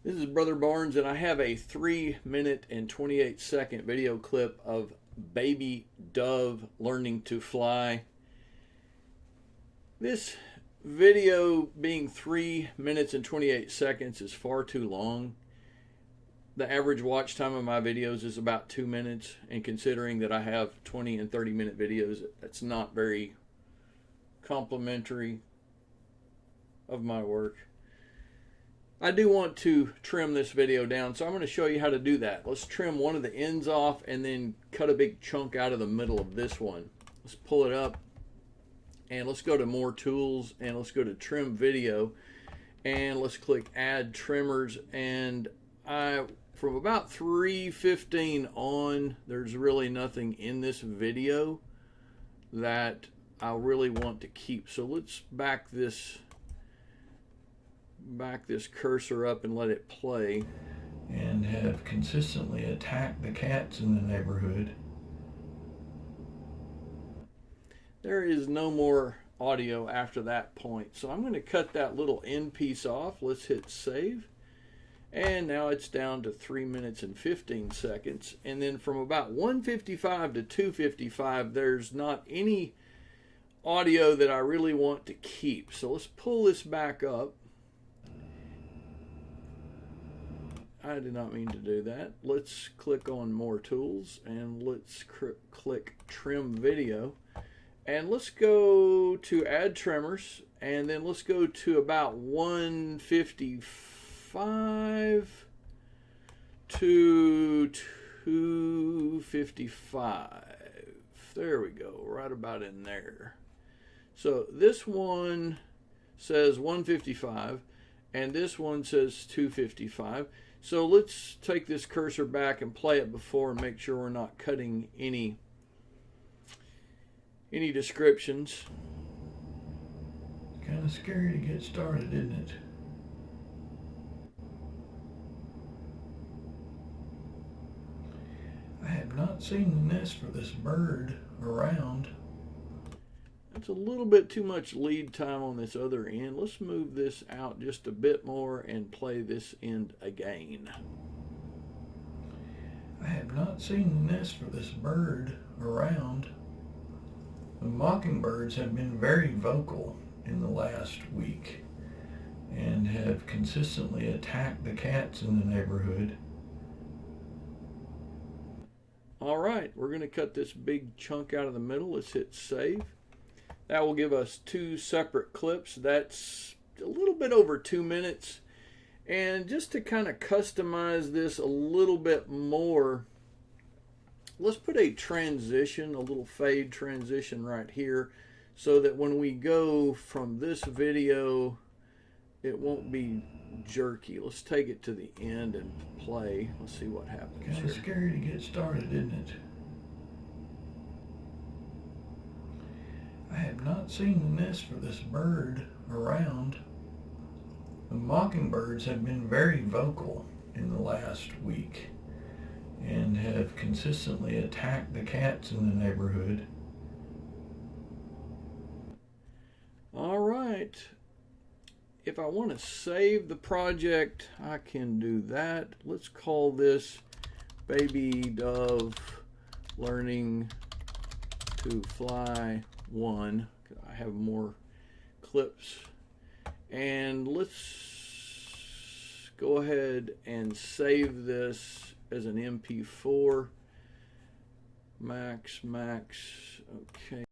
This is Brother Barnes, and I have a 3-minute and 28-second video clip of baby dove learning to fly. This video, being 3 minutes and 28 seconds, is far too long. The average watch time of my videos is about 2 minutes, and considering that I have 20 and 30-minute videos, that's not very complimentary of my work. I do want to trim this video down, so I'm going to show you how to do that. Let's trim one of the ends off and then cut a big chunk out of the middle of this one. Let's pull it up and let's go to more tools and let's go to trim video and let's click add trimmers. And from about 3:15 on, there's really nothing in this video that I really want to keep. So let's back this cursor up and let it play. And have consistently attacked the cats in the neighborhood. There is no more audio after that point, so I'm going to cut that little end piece off. Let's hit save, and now it's down to 3 minutes and 15 seconds. And then from about 1:55 to 2:55, there's not any audio that I really want to keep. So let's pull this back up. I did not mean to do that. Let's click on more tools and let's click trim video, and let's go to add trimmers, and then let's go to about 155 to 255. There we go, right about in there. So this one says 155 and this one says 255. So let's take this cursor back and play it before and make sure we're not cutting any descriptions. Kind of scary to get started, isn't it? I have not seen the nest for this bird around. That's a little bit too much lead time on this other end. Let's move this out just a bit more and play this end again. I have not seen the nest for this bird around. The mockingbirds have been very vocal in the last week and have consistently attacked the cats in the neighborhood. All right, we're going to cut this big chunk out of the middle. Let's hit save. That will give us 2 separate clips. That's a little bit over 2 minutes. And just to kind of customize this a little bit more, let's put a transition, a little fade transition right here, so that when we go from this video, it won't be jerky. Let's take it to the end and play. Let's see what happens. Kind of scary to get started, isn't it? I have not seen the nest for this bird around. The mockingbirds have been very vocal in the last week and have consistently attacked the cats in the neighborhood. All right. If I want to save the project, I can do that. Let's call this Baby Dove Learning to Fly 1. I have more clips. And let's go ahead and save this as an MP4. Max. Okay,